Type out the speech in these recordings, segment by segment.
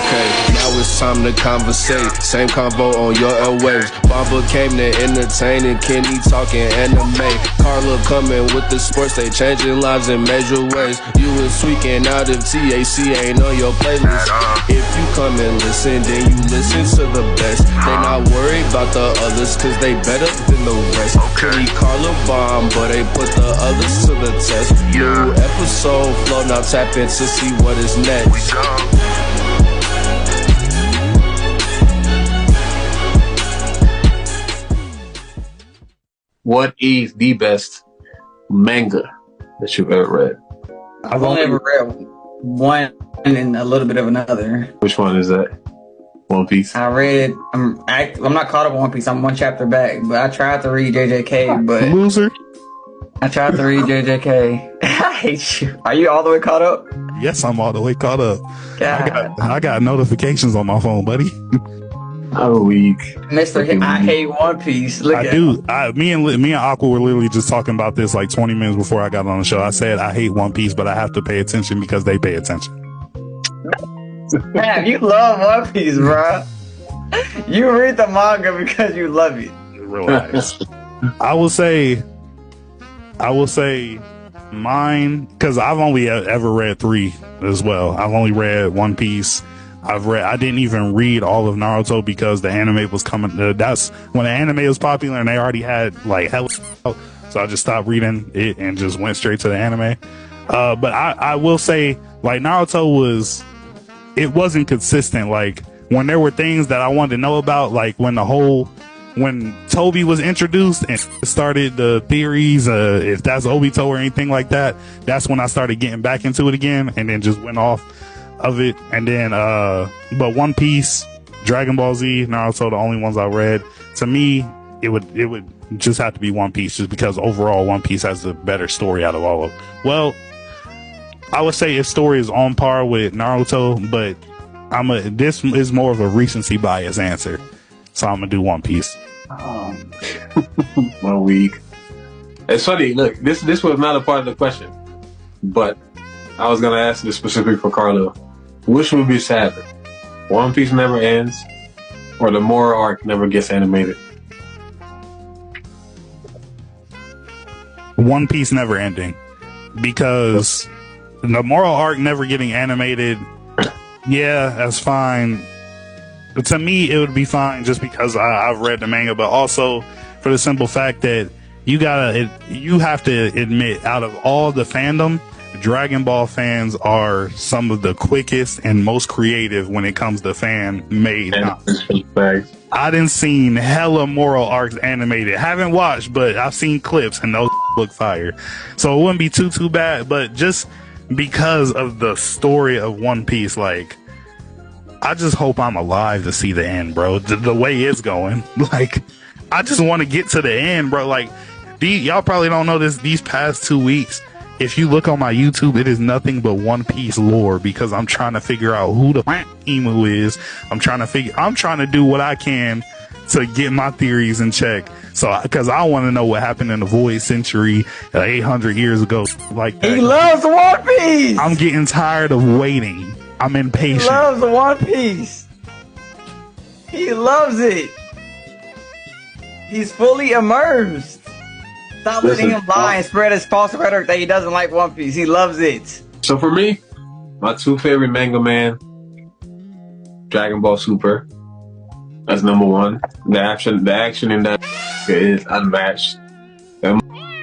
Okay, now it's time to conversate. Same convo on your airwaves. Bamba came to entertain and Kenny talking anime. Carla coming with the sports, they changing lives in major ways. You was tweaking out if TAC ain't on your playlist. If you come and listen, then you listen to the best. They not worried about the others, cause they better than the rest. Kenny Carla bomb, but they put the others to the test. New episode flow, now tap in to see what is next. What is the best manga that you've ever read? I've only ever read one and a little bit of another. Which one is that? One Piece? I'm not caught up on One Piece. I'm one chapter back, but I tried to read JJK, but... Loser. I tried to read JJK. I hate you. Are you all the way caught up? Yes, I'm all the way caught up. God. I got notifications on my phone, buddy. I'm weak. Mr. I hate One Piece. Me and Aqua were literally just talking about this like 20 minutes before I got on the show. I said I hate One Piece, but I have to pay attention because they pay attention. Man, you love One Piece, bro. You read the manga because you love it. Relax. I will say mine, because I've only ever read 3 as well. I've only read One Piece. I didn't even read all of Naruto because the anime was coming. That's when the anime was popular and they already had like hell. So I just stopped reading it and just went straight to the anime. But I will say, like, Naruto wasn't consistent. Like, when there were things that I wanted to know about, like when Toby was introduced and started the theories, if that's Obito or anything like that, that's when I started getting back into it again and then just went off of it. And then but One Piece, Dragon Ball Z, Naruto, the only ones I read. To me, it would just have to be One Piece, just because overall One Piece has the better story out of all of them. Well, I would say its story is on par with Naruto, but this is more of a recency bias answer, so I'm gonna do One Piece. My week. It's funny. Look, this was not a part of the question, but I was gonna ask this specific for Carlo. Which would be sadder? One Piece never ends, or the Mora arc never gets animated? One Piece never ending, because the moral arc never getting animated. Yeah, that's fine. But to me, it would be fine just because I've read the manga, but also for the simple fact that you have to admit, out of all the fandom, Dragon Ball fans are some of the quickest and most creative when it comes to fan made. I done seen hella moral arcs animated. Haven't watched, but I've seen clips and those look fire. So it wouldn't be too bad, but just because of the story of One Piece, like, I just hope I'm alive to see the end, bro. The way it's going, like, I just want to get to the end, bro. Like, y'all probably don't know this. These past 2 weeks, if you look on my YouTube, it is nothing but One Piece lore, because I'm trying to figure out who the Emu is. I'm trying to do what I can to get my theories in check. So, because I want to know what happened in the Void Century 800 years ago. Like that. He loves One Piece. I'm getting tired of waiting. I'm impatient. He loves One Piece. He loves it. He's fully immersed. Stop letting him lie and spread his false rhetoric that he doesn't like One Piece. He loves it. So for me, my 2 favorite manga, man, Dragon Ball Super. That's number 1. The action in that is unmatched. Them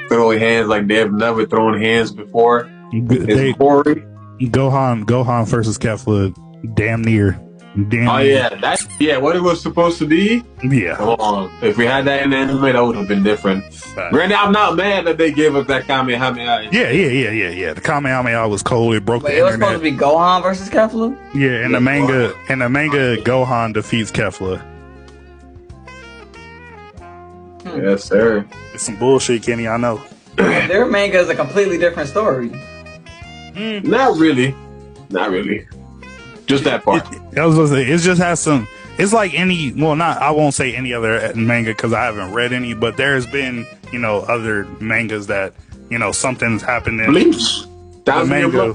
throwing hands like they've never thrown hands before. It's gory. Gohan versus Kefla, damn near. Yeah, what it was supposed to be. Yeah. Come on. If we had that in the anime, that would have been different. Granted, I'm not mad that they gave us that Kamehameha. Yeah. The Kamehameha was cold. It broke the internet. It was supposed to be Gohan versus Kefla? Yeah, in the manga, Gohan defeats Kefla. Yes, sir. It's some bullshit, Kenny, I know. Their manga is a completely different story. Not really. Just that part. It just has some. It's like any. Well, I won't say any other manga because I haven't read any. But there's been, other mangas that, something's happened in Bleach. That was manga.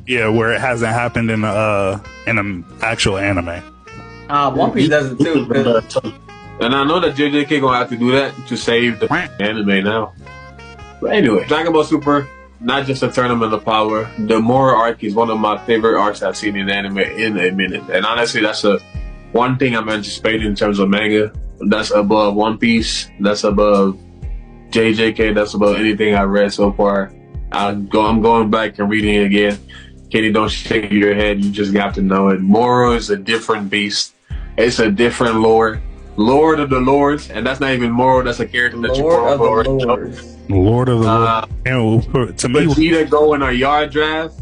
Yeah, where it hasn't happened in an actual anime. One Piece does it too. And I know that JJK gonna have to do that to save the anime now. But anyway, Dragon Ball Super, not just a tournament of power. The Moro arc is one of my favorite arcs I've seen in anime in a minute. And honestly, that's one thing I'm anticipating in terms of manga. That's above One Piece. That's above JJK. That's above anything I've read so far. I'm going back and reading it again. Katie, don't shake your head. You just got to know it. Moro is a different beast. It's a different lore. Lord of the Lords, and that's not even Moro. That's a character that you call Lord. Lord of the Lords. And to me, Vegeta go in a yard draft.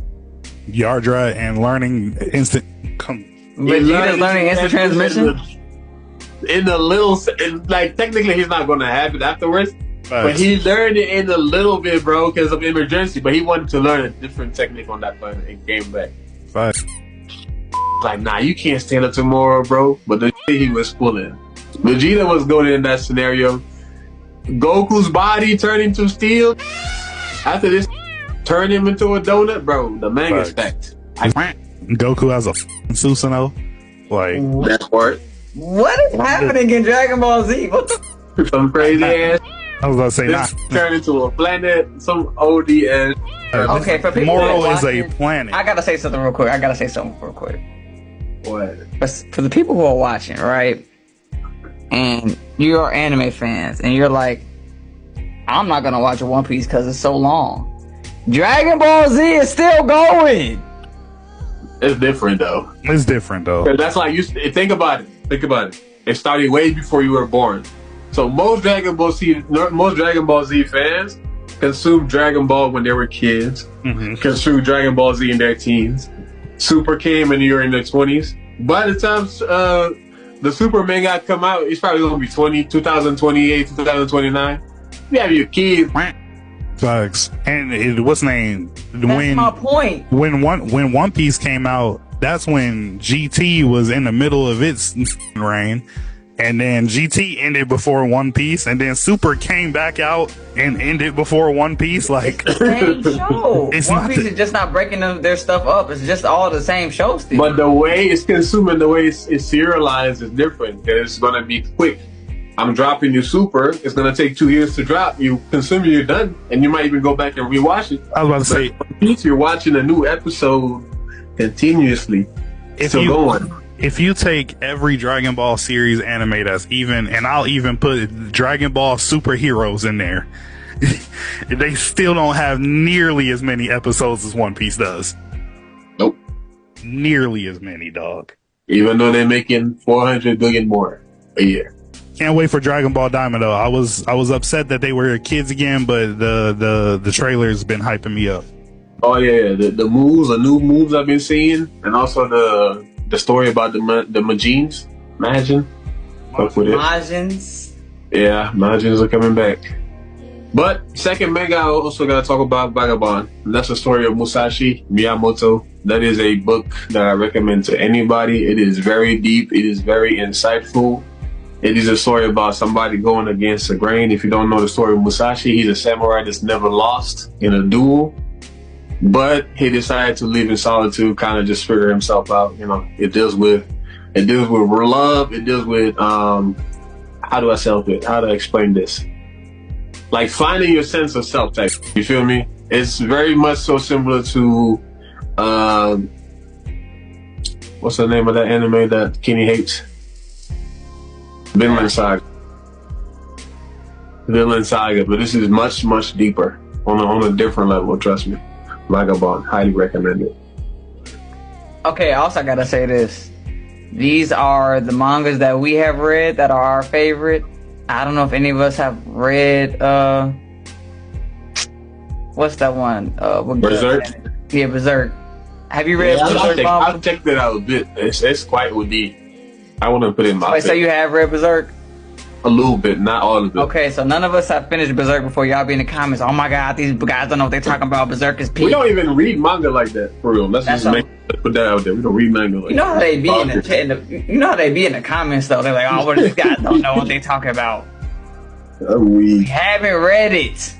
Yard draft and learning instant. Vegeta's learning instant transmission. In the little, like technically he's not going to have it afterwards. But he learned it in a little bit, bro, because of emergency. But he wanted to learn a different technique on that planet and came back. Like, nah, you can't stand up tomorrow, bro. But the shit he was pulling. Vegeta was going in that scenario. Goku's body turned into steel. After this, turned him into a donut, bro. The manga stacked. Goku has a Susanoo. Like, that part. What is happening in Dragon Ball Z? What the? Some crazy ass. I was about to say, this turned into a planet, some ODS. Okay, for people Moro is a planet. I gotta say something real quick. What? For the people who are watching, right? And you are anime fans, and you're like, I'm not gonna watch One Piece because it's so long. Dragon Ball Z is still going. It's different though. That's like you think about it. It started way before you were born. So most Dragon Ball Z fans consumed Dragon Ball when they were kids. Consumed Dragon Ball Z in their teens. Super came and you're in their 20s. By the time the Super manga come out, it's probably gonna be 2028, 2029. You have your kids. Facts. And what's name? That's my point. When One Piece came out, that's when GT was in the middle of its reign. And then GT ended before One Piece, and then Super came back out and ended before One Piece. Like, it's the same show. One Piece is just not breaking their stuff up. It's just all the same show still. But the way it's consumed and the way it's serialized is different. It's gonna be quick. I'm dropping you Super. It's gonna take 2 years to drop. You consume it, you're done, and you might even go back and rewatch it. I was about to say, One Piece, you're watching a new episode continuously. If you take every Dragon Ball series anime that's even, and I'll even put Dragon Ball superheroes in there, they still don't have nearly as many episodes as One Piece does. Nope. Nearly as many, dog. Even though they're making 400 billion more a year. Can't wait for Dragon Ball Diamond though. I was upset that they were kids again, but the trailer's been hyping me up. Oh yeah, the new moves I've been seeing, and also the story about the Majins. Majins. Yeah, Majins are coming back. But second manga, I also gotta talk about Vagabond. And that's the story of Musashi Miyamoto. That is a book that I recommend to anybody. It is very deep. It is very insightful. It is a story about somebody going against the grain. If you don't know the story of Musashi, he's a samurai that's never lost in a duel. But he decided to live in solitude, kind of just figure himself out. You know, it deals with love. It deals with how to explain this? Like finding your sense of self type. You feel me? It's very much so similar to what's the name of that anime that Kenny hates? Vinland Saga. But this is much, much deeper on a different level, trust me. Vagabond, highly recommend it. Okay, also I gotta say this. These are the mangas that we have read that are our favorite. I don't know if any of us have read what's that one? Berserk? Yeah, Berserk. Have you read Berserk? I've checked it out a bit. It's quite OD. I want to put it in my Wait, so you have read Berserk? A little bit, not all of it. Okay, so none of us have finished Berserk before. Y'all be in the comments, oh my god, these guys don't know what they're talking about. Berserk is peak. We don't even read manga like that, for real. Let's put that out there. We don't read manga like that. You know how they be you know how they be in the comments though. They're like, oh, well, these guys don't know what they're talking about. We haven't read it.